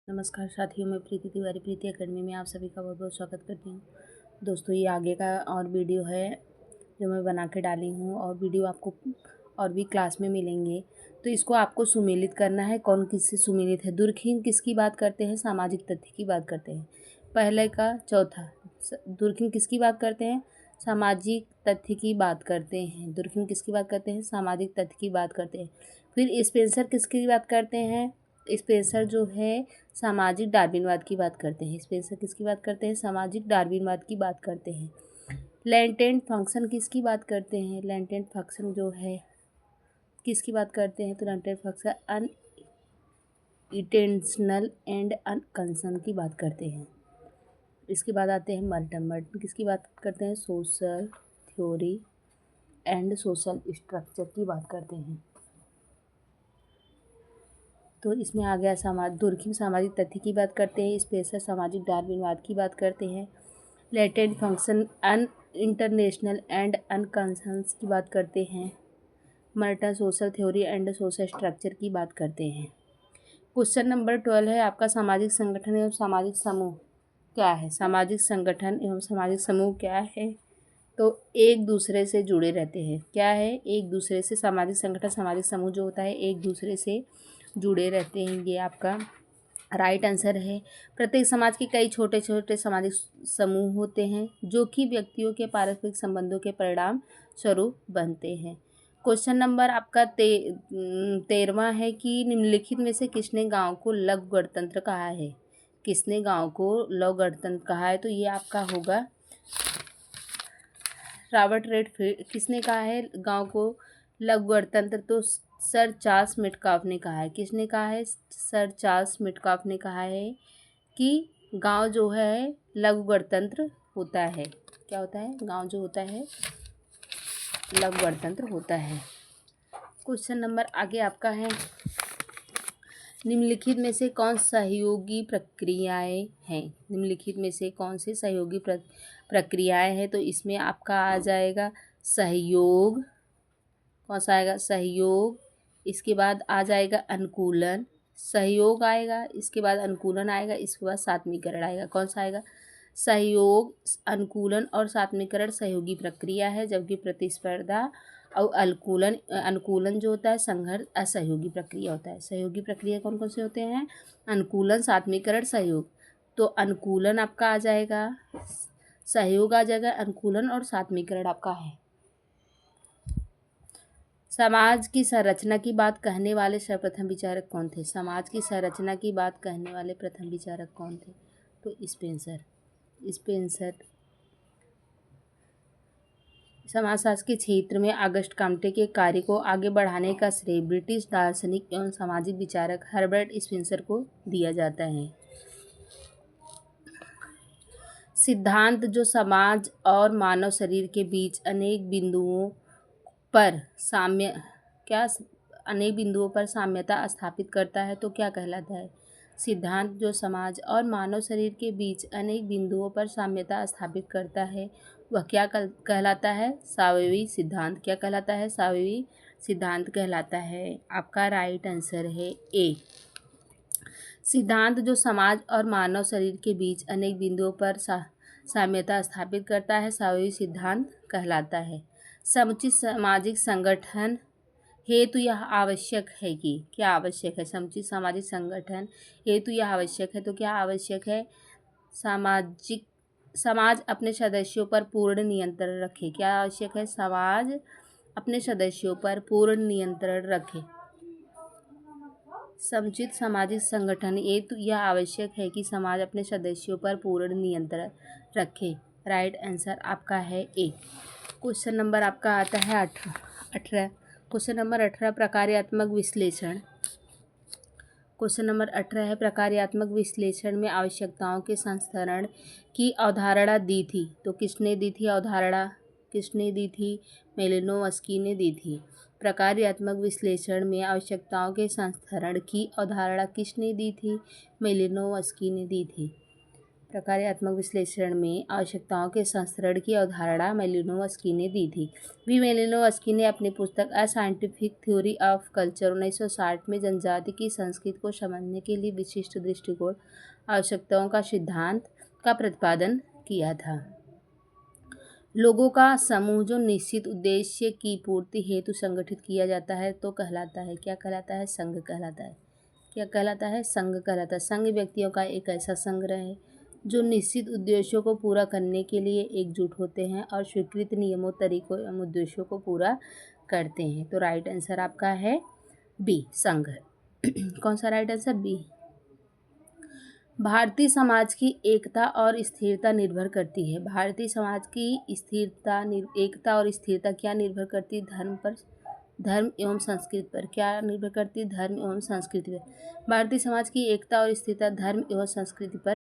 नमस्कार साथियों, मैं प्रीति तिवारी प्रीति एकेडमी में आप सभी का बहुत बहुत स्वागत करती हूँ। दोस्तों, ये आगे का और वीडियो है जो मैं बना के डाली हूँ, और वीडियो आपको और भी क्लास में मिलेंगे। तो इसको आपको सुमेलित करना है। कौन किससे सुमेलित है? दुर्खिम किसकी बात करते हैं? सामाजिक तथ्य की बात करते हैं। पहले का चौथा, दुर्खिम किसकी बात करते हैं? सामाजिक तथ्य की बात करते हैं। दुर्खिम किसकी बात करते हैं? सामाजिक तथ्य की बात करते हैं। फिर स्पेंसर किसकी बात करते हैं? स्पेंसर जो है सामाजिक डार्विनवाद की बात करते हैं। स्पेंसर किसकी बात करते हैं? सामाजिक डार्विनवाद की बात करते हैं। लेंटेंट फंक्शन किसकी बात करते हैं? लेंटेंट फंक्शन जो है किसकी बात करते हैं? तो लेंटेंट फंक्शन अनइंटेंशनल एंड अनकंसर्न की बात करते हैं। इसके बाद आते हैं मर्टन। मर्टन किसकी बात करते हैं? Social theory and social structure की बात करते हैं। तो इसमें आ गया दुर्खिम सामाजिक तथ्य की बात करते हैं। स्पेंसर सामाजिक डार्विनवाद की बात करते हैं। लेटेंट फंक्शन इंटरनेशनल एंड अनकंसर्न्स की बात करते हैं। Merton social theory and social structure की बात करते हैं। क्वेश्चन नंबर 12 है आपका, सामाजिक संगठन एवं सामाजिक समूह क्या है? सामाजिक संगठन एवं सामाजिक समूह क्या है? तो एक दूसरे से जुड़े रहते हैं। क्या है? एक दूसरे से। सामाजिक संगठन सामाजिक समूह जो होता है एक दूसरे से जुड़े रहते हैं। ये आपका राइट आंसर है। प्रत्येक समाज के कई छोटे छोटे सामाजिक समूह होते हैं जो कि व्यक्तियों के पारस्परिक संबंधों के परिणाम स्वरूप बनते हैं। क्वेश्चन नंबर आपका 13वां है कि निम्नलिखित में से किसने गांव को लघु गणतंत्र कहा है? किसने गांव को लघु गणतंत्र कहा है? तो ये आपका होगा रॉबर्ट रेडफील्ड। किसने कहा है गांव को लघु गणतंत्र? तो सर चार्ल्स मिटकॉफ ने कहा है। किसने कहा है? सर चार्ल्स मिटकॉफ ने कहा है कि गांव जो है लघु गणतंत्र होता है। क्या होता है? गांव जो होता है लघु गणतंत्र होता है। क्वेश्चन नंबर आगे आपका है, निम्नलिखित में से कौन सहयोगी प्रक्रियाएं हैं? निम्नलिखित में से कौन से सहयोगी प्रक्रियाएं हैं? तो इसमें आपका आ जाएगा सहयोग। कौन सा आएगा? सहयोग। इसके बाद आ जाएगा अनुकूलन। सहयोग आएगा, इसके बाद अनुकूलन आएगा, इसके बाद सात्मीकरण आएगा। कौन सा आएगा? सहयोग, अनुकूलन और सात्मीकरण सहयोगी प्रक्रिया है, जबकि प्रतिस्पर्धा और अनुकूलन जो होता है संघर्ष असहयोगी प्रक्रिया होता है। सहयोगी प्रक्रिया कौन कौन से होते हैं? अनुकूलन, सात्मीकरण, सहयोग। तो अनुकूलन आपका आ जाएगा, सहयोग आ जाएगा, अनुकूलन और सात्मीकरण आपका है। समाज की संरचना की बात कहने वाले सर्वप्रथम विचारक कौन थे? समाज की संरचना की बात कहने वाले प्रथम विचारक कौन थे? तो स्पेंसर। समाजशास्त्र के क्षेत्र में ऑगस्ट कॉम्टे के कार्य को आगे बढ़ाने का श्रेय ब्रिटिश दार्शनिक एवं सामाजिक विचारक हर्बर्ट स्पेंसर को दिया जाता है। सिद्धांत जो समाज और मानव शरीर के बीच अनेक बिंदुओं पर साम्यता स्थापित करता है तो क्या कहलाता है? सिद्धांत जो समाज और मानव शरीर के बीच अनेक बिंदुओं पर साम्यता स्थापित करता है वह क्या कहलाता है? सावयवी सिद्धांत। क्या कहलाता है? सावयवी सिद्धांत कहलाता है। आपका राइट आंसर है ए। सिद्धांत जो समाज और मानव शरीर के बीच अनेक बिंदुओं पर साम्यता स्थापित करता है सावयवी सिद्धांत कहलाता है। समुचित सामाजिक संगठन हेतु यह आवश्यक है कि क्या आवश्यक है? समुचित सामाजिक संगठन हेतु यह आवश्यक है तो क्या आवश्यक है? समाज अपने सदस्यों पर पूर्ण नियंत्रण रखे। क्या आवश्यक है? समाज अपने सदस्यों पर पूर्ण नियंत्रण रखे। समुचित सामाजिक संगठन हेतु यह आवश्यक है कि समाज अपने सदस्यों पर पूर्ण नियंत्रण रखे। राइट आंसर आपका है ए। क्वेश्चन नंबर आपका आता है 18। क्वेश्चन नंबर 18 प्रकार्यात्मक विश्लेषण। क्वेश्चन नंबर 18 है, प्रकार्यात्मक विश्लेषण में आवश्यकताओं के संस्तरण की अवधारणा दी थी। तो किसने दी थी अवधारणा? किसने दी थी? मेलिनोवस्की ने दी थी। प्रकार्यात्मक विश्लेषण में आवश्यकताओं के संस्तरण की अवधारणा किसने दी थी? मेलिनोवस्की ने दी थी। प्रकार्यात्मक विश्लेषण में आवश्यकताओं के संस्करण की अवधारणा मेलिनोवस्की ने दी थी। मेलिनोवस्की ने अपनी पुस्तक a scientific theory of culture 1960 में जनजाति की संस्कृति को समझने के लिए विशिष्ट दृष्टिकोण आवश्यकताओं का सिद्धांत का प्रतिपादन किया था। लोगों का समूह जो निश्चित उद्देश्य की पूर्ति हेतु संगठित किया जाता है तो कहलाता है, क्या कहलाता है? संघ कहलाता है। क्या कहलाता है? संघ कहलाता है। संघ व्यक्तियों का एक ऐसा संग्रह है जो निश्चित उद्देश्यों को पूरा करने के लिए एकजुट होते हैं और स्वीकृत नियमों, तरीकों एवं उद्देश्यों को पूरा करते हैं। तो राइट आंसर आपका है बी, संघ। कौन सा right answer? B. Bharatiya Samaj की एकता और स्थिरता निर्भर करती है। भारतीय समाज की एकता और स्थिरता क्या निर्भर करती है? धर्म पर, धर्म एवं संस्कृति पर। क्या निर्भर करती है? धर्म एवं संस्कृति पर। भारतीय समाज की एकता और स्थिरता धर्म एवं संस्कृति पर